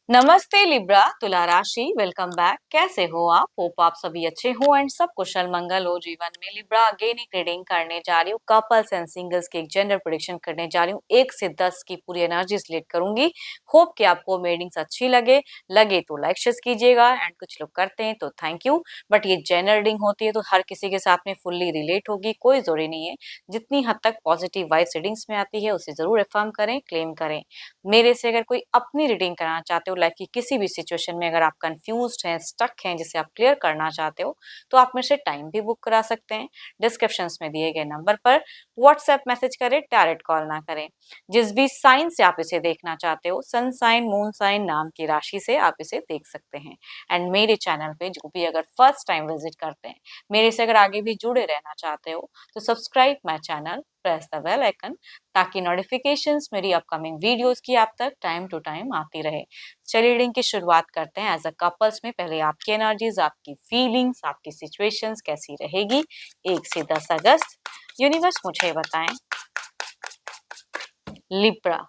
नमस्ते लिब्रा तुला राशि, वेलकम बैक। कैसे हो आप? होप आप सभी अच्छे हो एंड सब कुशल मंगल हो जीवन में। लिब्रा अगेन एक रीडिंग करने जा रही हूँ। कपल्स एंड सिंगल्स की एक जेंडर प्रेडिक्शन करने जा रही हूँ। 1 से 10 की पूरी एनर्जी लेट करूंगी। होप कि आपको रीडिंग्स अच्छी लगे तो लाइक शेयर कीजिएगा एंड कुछ लोग करते हैं तो थैंक यू। बट ये जेंडर रीडिंग होती है तो हर किसी के साथ में फुल्ली रिलेट होगी, कोई जरूरी नहीं है। जितनी हद तक पॉजिटिव वाइब्स रीडिंग्स में आती है उसे जरूर अफर्म करें, क्लेम करें। मेरे से अगर कोई अपनी रीडिंग कराना चाहते हो लाइफ की किसी भी सिचुएशन में, अगर आप कंफ्यूज्ड हैं, स्टक हैं, जिसे आप क्लियर करना चाहते हो, तो आप मेरे से टाइम भी बुक करा सकते हैं। डिस्क्रिप्शंस में दिए गए नंबर पर व्हाट्सएप मैसेज करें, डायरेक्ट कॉल ना करें। जिस भी साइन से आप इसे देखना चाहते हो, सन साइन, मून साइन, नाम की राशि से आप इसे देख सकते हैं। एंड मेरे चैनल पे जो भी अगर फर्स्ट टाइम विजिट करते हैं, मेरे से अगर आगे भी जुड़े रहना चाहते हो, तो subscribe my channel, press the bell icon, ताकि नोटिफिकेशंस मेरी अपकमिंग वीडियोस की आप तक टाइम टू टाइम आती रहे। चलिए रीडिंग की शुरुआत करते हैं। एज अ कपल्स में पहले आपकी एनर्जीज, आपकी फीलिंग्स, आपकी सिचुएशंस कैसी रहेगी 1 से 10 अगस्त। यूनिवर्स मुझे बताएं। लिब्रा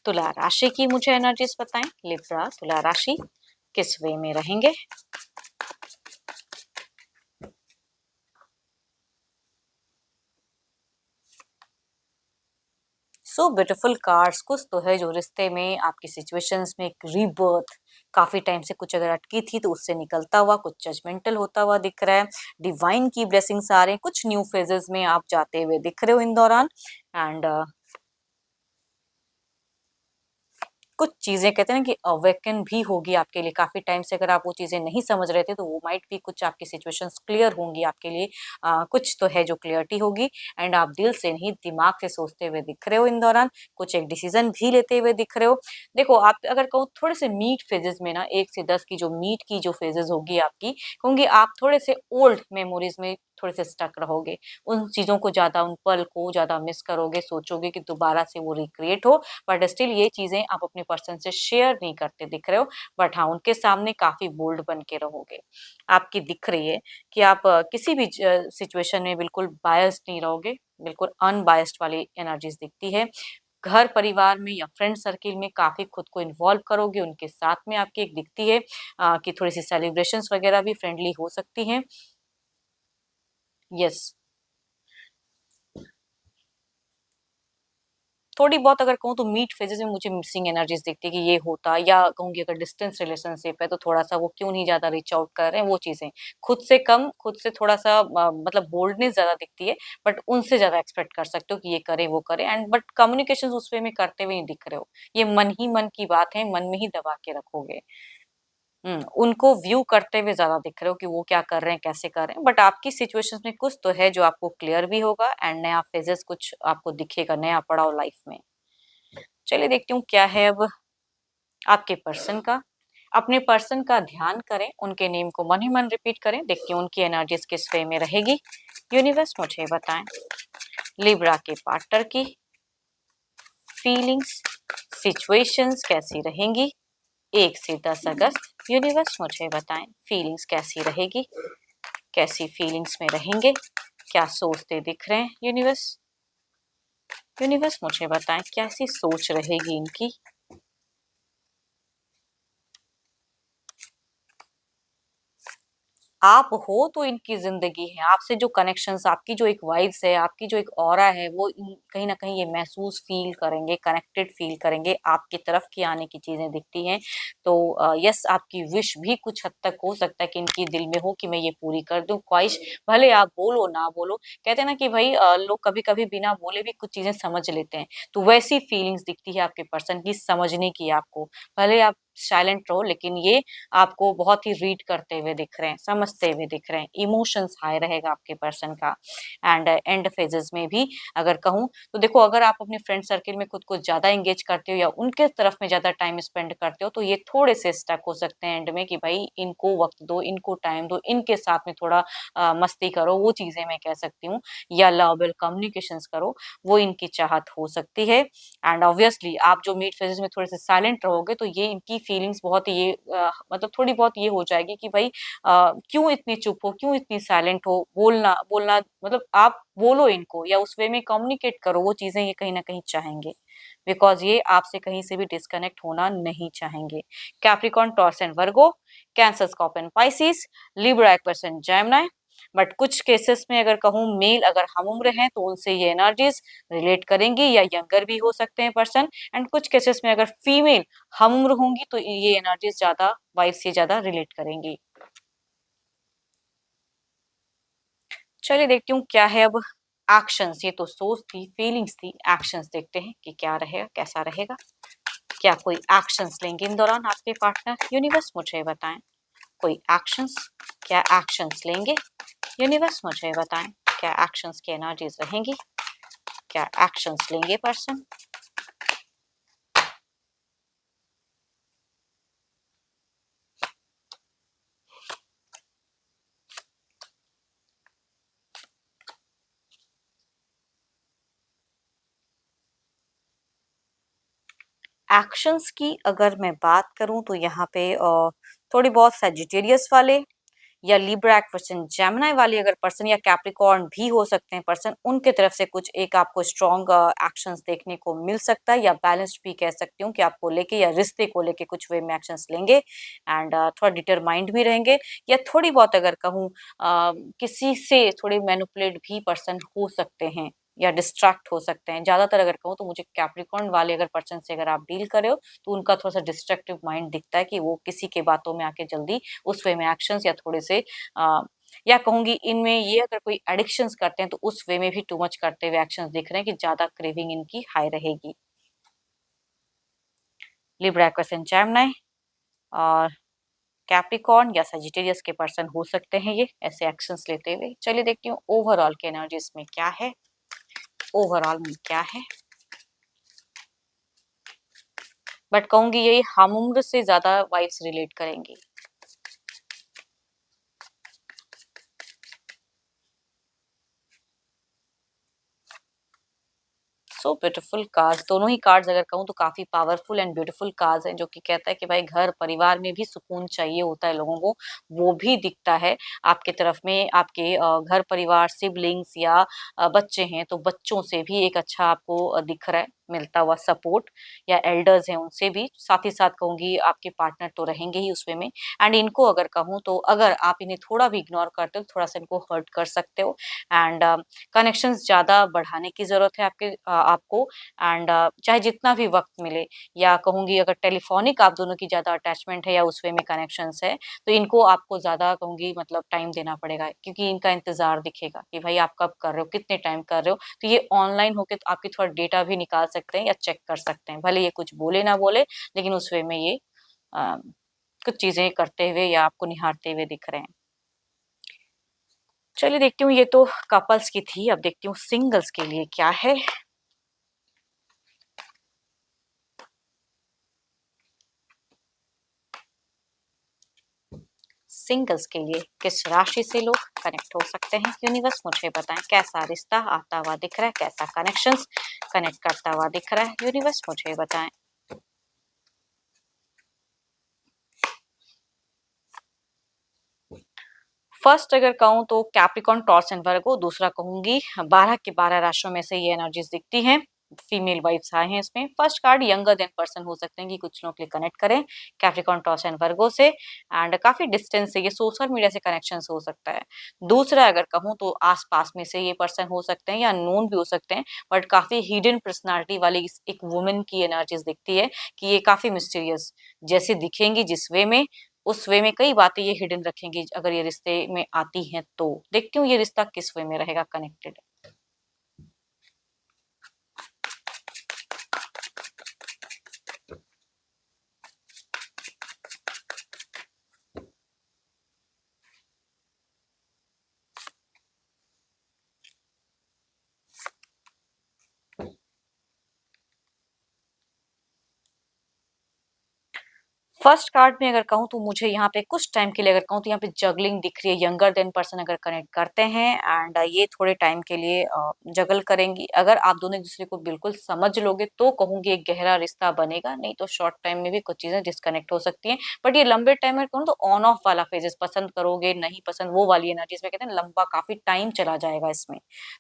तुला राशि की मुझे एनर्जीज बताएं। लिब्रा तुला राशि किस वे में रहेंगे? So beautiful cards. कुछ तो है जो रिश्ते में, आपकी सिचुएशंस में एक रीबर्थ, काफी टाइम से कुछ अगर अटकी थी तो उससे निकलता हुआ, कुछ जजमेंटल होता हुआ दिख रहा है। डिवाइन की ब्लेसिंग्स आ रहे हैं, कुछ न्यू फेजेस में आप जाते हुए दिख रहे हो इन दौरान। एंड कुछ चीजें कहते हैं ना कि अवेकन भी होगी आपके लिए। काफी टाइम से अगर आप वो चीजें नहीं समझ रहे थे तो वो माइट भी कुछ आपकी सिचुएशंस क्लियर होंगी आपके लिए। कुछ तो है जो क्लियरिटी होगी। एंड आप दिल से नहीं, दिमाग से सोचते हुए दिख रहे हो इन दौरान। कुछ एक डिसीजन भी लेते हुए दिख रहे हो। देखो, आप अगर कहो थोड़े से मीट फेजेस में ना, 1 से 10 की जो मीट की जो फेजेस होगी आपकी, कहूंगी आप थोड़े से ओल्ड मेमोरीज में थोड़े से स्टक रहोगे। उन चीजों को ज्यादा, उन पल को ज्यादा मिस करोगे, सोचोगे कि दोबारा से वो रिक्रिएट हो। बट स्टिल ये चीजें आप अपने पर्सन से शेयर नहीं करते दिख रहे हो। बट हाँ, उनके सामने काफी बोल्ड बन के रहोगे। आपकी दिख रही है कि आप किसी भी सिचुएशन में बिल्कुल बायस्ड नहीं रहोगे। बिल्कुल अनबायस्ड वाली एनर्जीज दिखती है। घर परिवार में या फ्रेंड सर्किल में काफी खुद को इन्वॉल्व करोगे, उनके साथ में आपकी एक दिखती है कि थोड़ी सी सेलिब्रेशंस वगैरह भी फ्रेंडली हो सकती हैं। यस, थोड़ी बहुत अगर कहूँ तो मीट फेजेस में मुझे मिसिंग एनर्जीज दिखती है कि ये होता, या कहूंगी अगर डिस्टेंस रिलेशनशिप है तो थोड़ा सा वो क्यों नहीं ज्यादा रीच आउट कर रहे हैं, वो चीजें खुद से कम, खुद से थोड़ा सा मतलब बोल्डनेस ज्यादा दिखती है। बट उनसे ज्यादा एक्सपेक्ट कर सकते हो कि ये करे वो करे। एंड बट कम्युनिकेशन उस वे में करते हुए नहीं दिख रहे हो। ये मन ही मन की बात है, मन में ही दबा के रखोगे। उनको व्यू करते हुए ज्यादा दिख रहे हो कि वो क्या कर रहे हैं, कैसे कर रहे हैं। बट आपकी सिचुएशंस में कुछ तो है जो आपको क्लियर भी होगा एंड नया फेजेस कुछ आपको दिखेगा, नया पड़ाव लाइफ में। चलिए देखती हूँ क्या है अब आपके पर्सन का। अपने पर्सन का ध्यान करें, उनके नेम को मन ही मन रिपीट करें। देखती हूँ उनकी एनर्जीज किस वे में रहेगी। यूनिवर्स मुझे बताएं। लिब्रा के पार्टनर की फीलिंग्स, सिचुएशंस कैसी रहेंगी 1 से 10 अगस्त। यूनिवर्स मुझे बताएं फीलिंग्स कैसी रहेगी, कैसी फीलिंग्स में रहेंगे, क्या सोचते दिख रहे हैं। यूनिवर्स, यूनिवर्स मुझे बताएं कैसी सोच रहेगी इनकी। आप हो तो इनकी जिंदगी है। आपसे जो कनेक्शंस, आपकी जो एक वाइब्स है, आपकी जो एक ऑरा है, वो कहीं ना कहीं ये महसूस फील करेंगे, कनेक्टेड फील करेंगे। आपकी तरफ की आने की चीजें दिखती हैं। तो यस, आपकी विश भी कुछ हद तक हो सकता है कि इनकी दिल में हो कि मैं ये पूरी कर दूं ख्वाहिश। भले आप बोलो ना बोलो, कहते हैं ना कि भाई लोग कभी कभी बिना बोले भी कुछ चीजें समझ लेते हैं। तो वैसी फीलिंग्स दिखती है आपके पर्सन की, समझने की आपको। भले आप साइलेंट रहो लेकिन ये आपको बहुत ही रीड करते हुए दिख रहे हैं, समझते हुए दिख रहे हैं। इमोशंस हाई रहेगा आपके पर्सन का। एंड एंड फेजेस में भी अगर कहूँ तो देखो, अगर आप अपने फ्रेंड सर्किल में खुद को ज्यादा एंगेज करते हो या उनके तरफ में ज्यादा टाइम स्पेंड करते हो, तो ये थोड़े से स्टक हो सकते हैं एंड में कि भाई इनको वक्त दो, इनको टाइम दो, इनके साथ में थोड़ा मस्ती करो, वो चीजें मैं कह सकती हूँ। या लवेबल कम्युनिकेशंस करो, वो इनकी चाहत हो सकती है। एंड ऑब्वियसली आप जो मिड फेजेस में थोड़े से साइलेंट रहोगे तो ये इनकी फीलिंग्स बहुत ये मतलब थोड़ी बहुत ये हो जाएगी कि भाई क्यों इतनी चुप हो, क्यों इतनी साइलेंट हो। बोलना बोलना मतलब आप बोलो इनको या उस वे में कम्युनिकेट करो, वो चीजें ये कहीं ना कहीं चाहेंगे। बिकॉज ये आपसे कहीं से भी डिस्कनेक्ट होना नहीं चाहेंगे। Capricorn, taurus and Virgo, cancer, scorpion, Pisces, Libra, Aquarius and Gemini. But कुछ केसेस में अगर कहूँ मेल अगर हम उम्र हैं तो उनसे ये एनर्जीज रिलेट करेंगी, या यंगर भी हो सकते हैं पर्सन। एंड कुछ केसेस में अगर फीमेल हम उम्र होंगी तो ये एनर्जीज ज्यादा वाइफ से ज्यादा रिलेट करेंगी। चलिए देखती हूँ क्या है अब एक्शंस। ये तो सोच थी, फीलिंग्स थी, एक्शंस देखते हैं कि क्या रहेगा, कैसा रहेगा। क्या कोई एक्शंस लेंगे इन दौरान आपके पार्टनर? यूनिवर्स मुझे बताएं कोई एक्शंस, क्या एक्शंस लेंगे? यूनिवर्स मुझे बताएं क्या एक्शंस की एनर्जीज रहेंगी, क्या एक्शंस लेंगे पर्सन? एक्शंस की अगर मैं बात करूं तो यहाँ पे थोड़ी बहुत सजिटेरियस वाले या लिब्रा, एक्वेरियस, जेमिनी वाले अगर पर्सन, या कैप्रिकॉर्न भी हो सकते हैं पर्सन, उनके तरफ से कुछ एक आपको स्ट्रॉन्ग एक्शंस देखने को मिल सकता है, या बैलेंस्ड भी कह सकती हूँ कि आपको लेके या रिश्ते को लेके कुछ वे में एक्शंस लेंगे। एंड थोड़ा डिटरमाइंड भी रहेंगे, या थोड़ी बहुत अगर कहूँ किसी से थोड़े मैनिपुलेट भी पर्सन हो सकते हैं या डिस्ट्रैक्ट हो सकते हैं। ज्यादातर अगर कहूँ तो मुझे कैप्रिकॉर्न वाले अगर पर्सन से अगर आप डील कर रहे हो तो उनका थोड़ा सा डिस्ट्रक्टिव माइंड दिखता है, कि वो किसी के बातों में आके जल्दी उस वे में एक्शंस या थोड़े से या कहूंगी इनमें ये अगर कोई एडिक्शंस करते हैं तो उस वे में भी टू मच करते हुए एक्शंस दिख रहे हैं, कि ज्यादा क्रेविंग इनकी हाई रहेगी। लिब्रा, एक्वेरियस एंड जेमिनी और कैप्रिकॉर्न या सजिटेरियस के पर्सन हो सकते हैं ये ऐसे एक्शंस लेते हुए। चलिए देखती हूँ ओवरऑल के एनर्जीज में क्या है, ओवरऑल में क्या है। बट कहूंगी यही हम उम्र से ज्यादा वाइफ्स रिलेट करेंगी। सो ब्यूटीफुल कार्ड्स, दोनों ही कार्ड्स अगर कहूँ तो काफी पावरफुल एंड ब्यूटीफुल कार्ड्स हैं, जो कि कहता है कि भाई घर परिवार में भी सुकून चाहिए होता है लोगों को, वो भी दिखता है आपके तरफ में। आपके घर परिवार, सिबलिंग्स या बच्चे हैं तो बच्चों से भी एक अच्छा आपको दिख रहा है मिलता हुआ सपोर्ट, या एल्डर्स हैं उनसे भी। साथ ही साथ कहूंगी आपके पार्टनर तो रहेंगे ही उसमें में। एंड इनको अगर कहूँ तो अगर आप इन्हें थोड़ा भी इग्नोर करते हो थोड़ा सा इनको हर्ट कर सकते हो। एंड कनेक्शंस ज्यादा बढ़ाने की जरूरत है आपको। एंड चाहे जितना भी वक्त मिले, या कहूंगी अगर टेलीफोनिक आप दोनों की ज्यादा अटैचमेंट है या उस वे में कनेक्शंस है, तो इनको आपको ज्यादा कहूंगी मतलब टाइम देना पड़ेगा, क्योंकि इनका इंतजार दिखेगा कि भाई आप कब कर रहे हो, कितने टाइम कर रहे हो। तो ये ऑनलाइन होके तो आपकी थोड़ा डेटा भी निकाल सकते हैं या चेक कर सकते हैं, भले ये कुछ बोले ना बोले, लेकिन उस वे में ये अ, कुछ चीजें करते हुए या आपको निहारते हुए दिख रहे हैं। चलिए देखती हूँ, ये तो कपल्स की थी, अब देखती हूँ सिंगल्स के लिए क्या है। सिंगल्स के लिए किस राशि से लोग कनेक्ट हो सकते हैं? यूनिवर्स मुझे बताएं कैसा रिश्ता आता हुआ दिख रहा है, कैसा कनेक्शंस कनेक्ट करता हुआ दिख रहा है? यूनिवर्स मुझे बताएं। फर्स्ट अगर कहूँ तो कैप्रिकॉर्न, टॉरस एंड वर्गो। दूसरा कहूंगी 12 के 12 राशियों में से ये एनर्जीज दिखती हैं। फीमेल वाइफ्स आए हैं इसमें। First card younger than person हो सकते हैं, कि कुछ लोग के लिए कनेक्ट करें कैप्रिकॉर्न, टॉरस एंड वर्गो से। एंड काफी डिस्टेंस से, ये सोशल मीडिया से कनेक्शन हो सकता है। दूसरा अगर कहूँ तो आस पास में से ये पर्सन हो सकते हैं या नोन भी हो सकते हैं, बट काफी हिडन पर्सनालिटी वाली एक वुमेन की एनर्जीज दिखती है, कि ये काफी मिस्टीरियस जैसे दिखेंगी जिस वे में, उस वे में कई बातें ये हिडन रखेंगी अगर ये रिश्ते में आती हैं तो। देखती हूँ ये रिश्ता किस वे में रहेगा कनेक्टेड। फर्स्ट कार्ड में अगर कहूँ तो मुझे यहाँ पे कुछ टाइम के लिए अगर कहूँ तो यहाँ पे जगलिंग दिख रही है, यंगर देन पर्सन अगर कनेक्ट करते हैं एंड ये थोड़े टाइम के लिए जगल करेंगी। अगर आप दोनों एक दूसरे को बिल्कुल समझ लोगे तो कहूंगी एक गहरा रिश्ता बनेगा, नहीं तो शॉर्ट टाइम में भी कुछ चीजें डिस्कनेक्ट हो सकती हैं। बट ये लंबे टाइम में कहूँ तो ऑन ऑफ वाला फेजेस, पसंद करोगे नहीं पसंद, वो वाली एनर्जी इसमें कहते हैं लंबा काफी टाइम चला जाएगा इसमें,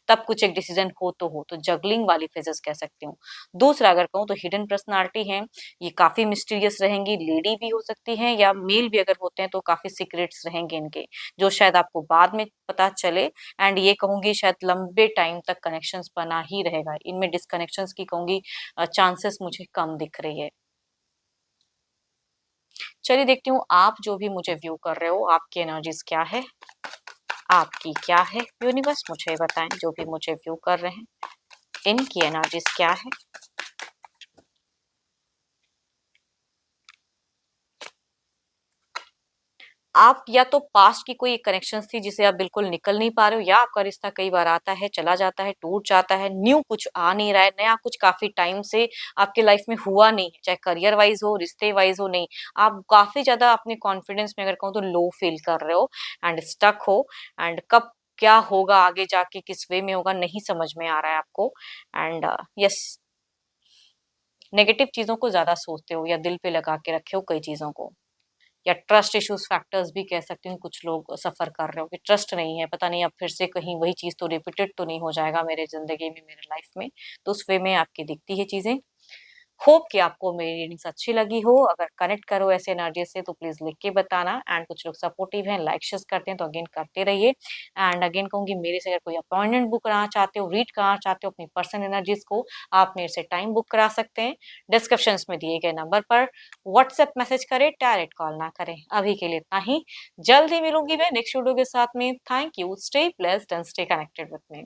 तब कुछ एक डिसीजन हो तो जगलिंग वाली फेजेस कह सकती हूँ। दूसरा अगर कहूँ तो हिडन पर्सनालिटी है, ये काफी मिस्टीरियस रहेंगी, लेडी भी हो सकती हैं या मेल भी अगर होते हैं तो काफी सीक्रेट्स रहेंगे इनके, जो शायद आपको बाद में पता चले। एंड ये कहूंगी शायद लंबे टाइम तक कनेक्शंस बना ही रहेगा, इनमें डिस्कनेक्शंस की कहूंगी चांसेस मुझे कम दिख रही है। चलिए देखती हूँ आप जो भी मुझे व्यू कर रहे हो, आपकी एनर्जीज क्या है, आपकी क्या है, यूनिवर्स मुझे बताएं जो भी मुझे व्यू कर रहे हैं, इनकी एनर्जीज क्या है। आप या तो पास्ट की कोई कनेक्शंस थी जिसे आप बिल्कुल निकल नहीं पा रहे हो, या आपका रिश्ता कई बार आता है चला जाता है टूट जाता है, न्यू कुछ आ नहीं रहा है, नया कुछ काफी टाइम से आपके लाइफ में हुआ नहीं है, चाहे करियर वाइज हो रिश्ते वाइज हो, नहीं, आप काफी ज्यादा अपने कॉन्फिडेंस में अगर कहूँ तो लो फील कर रहे हो एंड स्टक हो, एंड कब क्या होगा आगे जाके किस वे में होगा नहीं समझ में आ रहा है आपको। एंड यस, नेगेटिव चीजों को ज्यादा सोचते हो या दिल पे लगा के रखे हो कई चीजों को, या ट्रस्ट इश्यूज फैक्टर्स भी कह सकती हूँ, कुछ लोग सफर कर रहे हो कि ट्रस्ट नहीं है, पता नहीं अब फिर से कहीं वही चीज तो रिपीटेड तो नहीं हो जाएगा मेरे जिंदगी में मेरे लाइफ में, तो उस वे में आपकी दिखती है चीजें। होप कि आपको मेरी रीडिंग्स अच्छी लगी हो, अगर कनेक्ट करो ऐसे एनर्जी से तो प्लीज लिख के बताना। एंड कुछ लोग सपोर्टिव हैं, लाइक शेयर करते हैं तो अगेन करते रहिए। एंड अगेन कहूंगी मेरे से अगर कोई अपॉइंटमेंट बुक कराना चाहते हो, रीड कराना चाहते हो अपनी पर्सनल एनर्जीज को, आप मेरे से टाइम बुक करा सकते हैं डिस्क्रिप्शन में दिए गए नंबर पर, व्हाट्सएप मैसेज करें, डायरेक्ट कॉल ना करें। अभी के लिए इतना ही, जल्द ही मिलूंगी मैं नेक्स्ट वीडियो के साथ में। Thank you, stay blessed and stay connected with me.